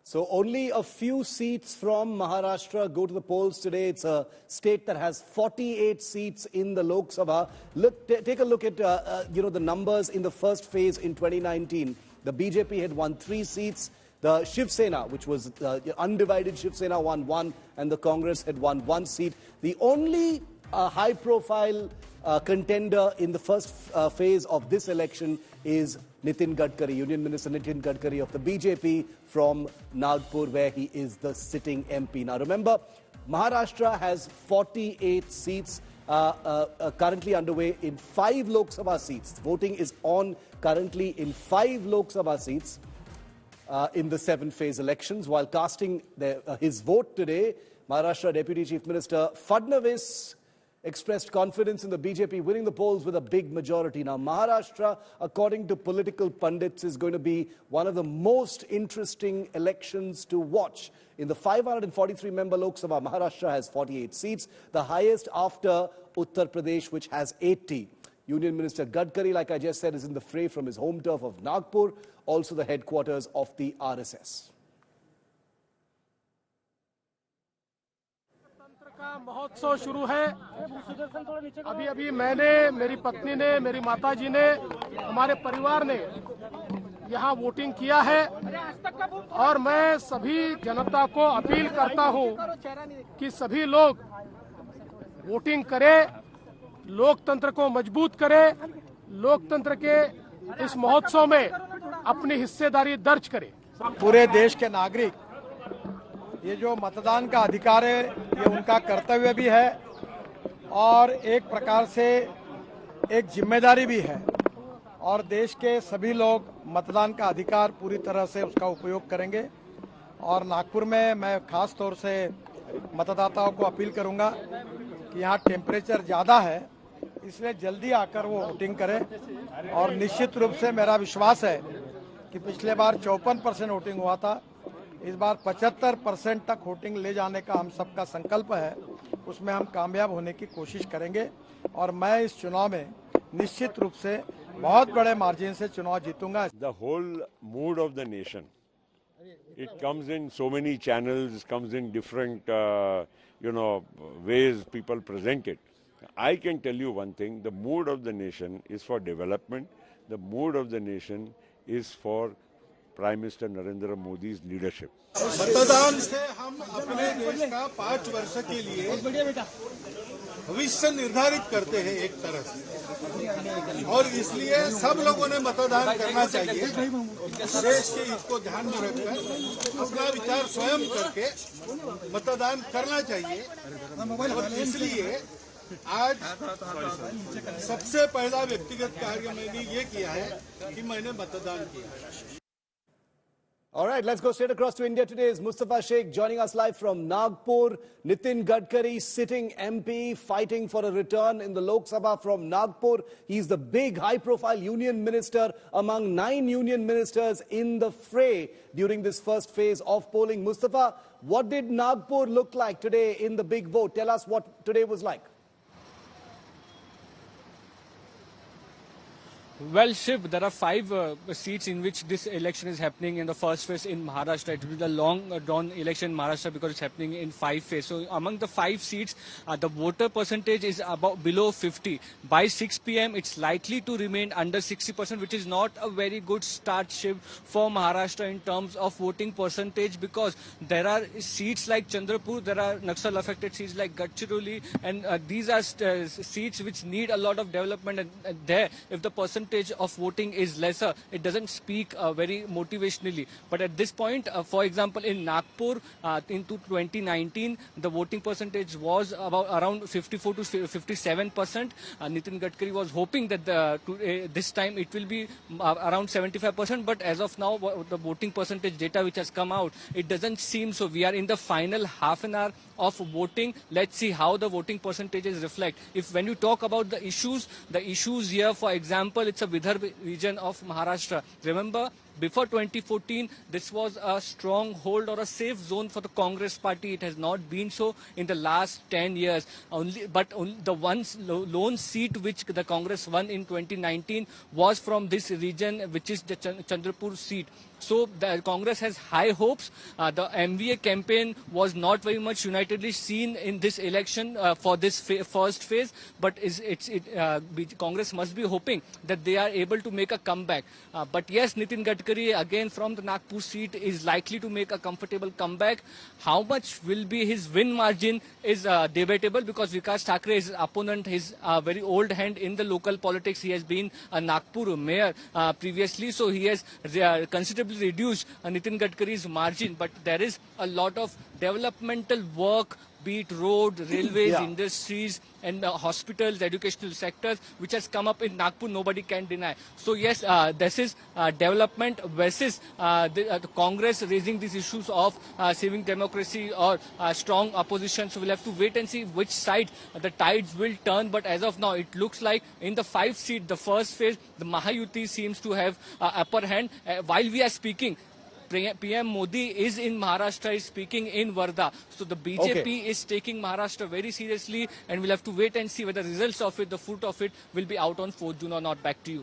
So only a few seats from Maharashtra go to the polls today. It's a state that has 48 seats in the Lok Sabha. Take a look at the numbers in the first phase in 2019. The BJP had won 3 seats. The Shiv Sena, which was undivided Shiv Sena, won 1, and the Congress had won 1 seat. The only high-profile contender in the first phase of this election is Nitin Gadkari, Union Minister Nitin Gadkari of the BJP from Nagpur, where he is the sitting MP. Now remember, Maharashtra has 48 seats currently underway in 5 Lok Sabha seats. Voting is on currently in 5 Lok Sabha seats in the 7th-phase elections. While casting his vote today, Maharashtra Deputy Chief Minister Fadnavis expressed confidence in the BJP winning the polls with a big majority. Now, Maharashtra, according to political pundits, is going to be one of the most interesting elections to watch. In the 543-member Lok Sabha, Maharashtra has 48 seats, the highest after Uttar Pradesh, which has 80. Union Minister Gadkari, like I just said, is in the fray from his home turf of Nagpur, also the headquarters of the RSS. महोत्सव शुरू है। अभी मैंने, मेरी पत्नी ने, मेरी माताजी ने, हमारे परिवार ने यहाँ वोटिंग किया है और मैं सभी जनता को अपील करता हूँ कि सभी लोग वोटिंग करें, लोकतंत्र को मजबूत करें, लोकतंत्र के इस महोत्सव में अपनी हिस्सेदारी दर्ज करें। पूरे देश के नागरिक, ये जो मतदान का अधिकार है, ये उनका कर्तव्य भी है और एक प्रकार से एक जिम्मेदारी भी है और देश के सभी लोग मतदान का अधिकार पूरी तरह से उसका उपयोग करेंगे। और नागपुर में मैं खास तौर से मतदाताओं को अपील करूंगा कि यहाँ टेम्परेचर ज़्यादा है, इसलिए जल्दी आकर वो वोटिंग करें। और निश्चित रूप से मेरा विश्वास है कि पिछले बार 54% वोटिंग हुआ था, इस बार 75% तक वोटिंग ले जाने का हम सबका संकल्प है, उसमें हम कामयाब होने की कोशिश करेंगे और मैं इस चुनाव में निश्चित रूप से बहुत बड़े मार्जिन से चुनाव जीतूंगा। The whole mood of the nation, it comes in so many channels, comes in different ways people present it. I can tell you one thing, the mood of the nation is for development, the mood of the nation is for Prime Minister Narendra Modi's leadership. मतदान से हम अपने देश का 5 वर्ष के लिए भविष्य निर्धारित करते हैं एक तरह से, और इसलिए सब लोगों ने मतदान करना चाहिए। देश के हित को ध्यान में रखकर अपना विचार स्वयं करके मतदान करना चाहिए। और इसलिए आज सबसे पहला व्यक्तिगत कार्य मैंने ये किया है कि मैंने मतदान किया। All right, let's go straight across to India today. Is Mustafa Sheikh joining us live from Nagpur. Nitin Gadkari, sitting MP, fighting for a return in the Lok Sabha from Nagpur. He's the big high-profile union minister among 9 union ministers in the fray during this first phase of polling. Mustafa, what did Nagpur look like today in the big vote? Tell us what today was like. Well, Shiv, there are 5 seats in which this election is happening in the first phase in Maharashtra. It will be the long-drawn election in Maharashtra because it's happening in 5 phases. So among the 5 seats, the voter percentage is about below 50. By 6 p.m., it's likely to remain under 60%, which is not a very good start, Shiv, for Maharashtra in terms of voting percentage, because there are seats like Chandrapur, there are Naxal-affected seats like Gadchiroli, and these are seats which need a lot of development. And there, if the percentage of voting is lesser, it doesn't speak very motivationally. But at this point, for example, in Nagpur, into 2019, the voting percentage was around 54 to 57%. Nitin Gadkari was hoping that this time it will be around 75%. But as of now, the voting percentage data which has come out, it doesn't seem so. We are in the final half an hour of voting. Let's see how the voting percentages reflect. When you talk about the issues here, for example, it's a Vidarbha region of Maharashtra. Remember, before 2014, this was a stronghold or a safe zone for the Congress party. It has not been so in the last 10 years. Only the one lone seat which the Congress won in 2019 was from this region, which is the Chandrapur seat. So the Congress has high hopes. The MVA campaign was not very much unitedly seen in this election for this first phase, but Congress must be hoping that they are able to make a comeback. But yes, Nitin Gadkari again from the Nagpur seat is likely to make a comfortable comeback. How much will be his win margin is debatable, because Vikas Thackeray, his opponent, is a very old hand in the local politics. He has been a Nagpur mayor previously, so he has considerably reduced Nitin Gadkari's margin. But there is a lot of developmental work, be it road, railways, industries, and hospitals, educational sectors, which has come up in Nagpur, nobody can deny. So yes, this is development versus the Congress raising these issues of saving democracy or strong opposition. So we'll have to wait and see which side the tides will turn. But as of now, it looks like in the 5 seat, the first phase, the Mahayuti seems to have upper hand. While we are speaking, PM Modi is in Maharashtra, is speaking in Wardha. So the BJP is taking Maharashtra very seriously, and we'll have to wait and see whether the results of it, the fruit of it, will be out on 4th June or not. Back to you.